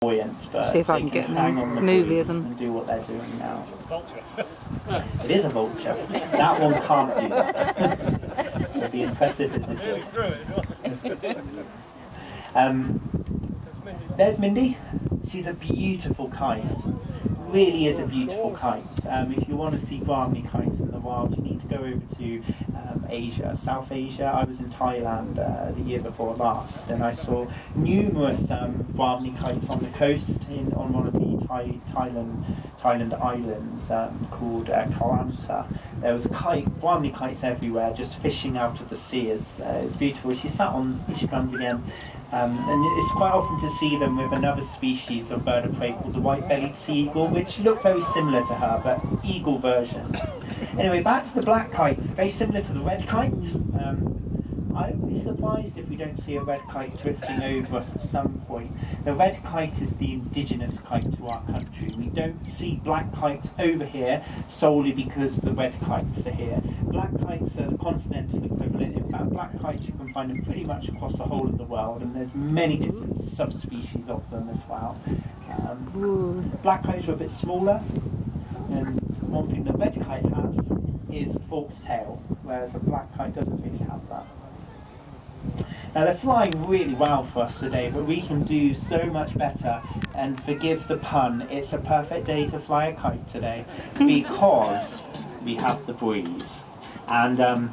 buoyant, but see if I can get hang on the movie of breeze them. and do what they're doing now. It is a vulture. That one can't do that. It'd be impressive as it is. There's Mindy. She's a beautiful kite. Really is a beautiful kite. If you want to see Brahmi kites in the wild, you need to go over to Asia, South Asia. I was in Thailand the year before last, and I saw numerous Brahmi kites on the coast on one of the Thailand islands called Koh Lanta. There was Brahmi kites everywhere, just fishing out of the sea. It's beautiful. She sat on each strand again. And it's quite often to see them with another species of bird of prey called the white-bellied sea eagle, which look very similar to her, but eagle version. Anyway, back to the black kites, very similar to the red kite. I would be surprised if we don't see a red kite drifting over us at some point. The red kite is the indigenous kite to our country. We don't see black kites over here solely because the red kites are here. Black kites are the continental equivalent. In fact, black kites you can find them pretty much across the whole of the world, and there's many different subspecies of them as well. Black kites are a bit smaller, and one thing the red kite has is forked tail, whereas a black kite doesn't really have that. Now they're flying really well for us today, but we can do so much better, and forgive the pun, it's a perfect day to fly a kite today, because we have the breeze. And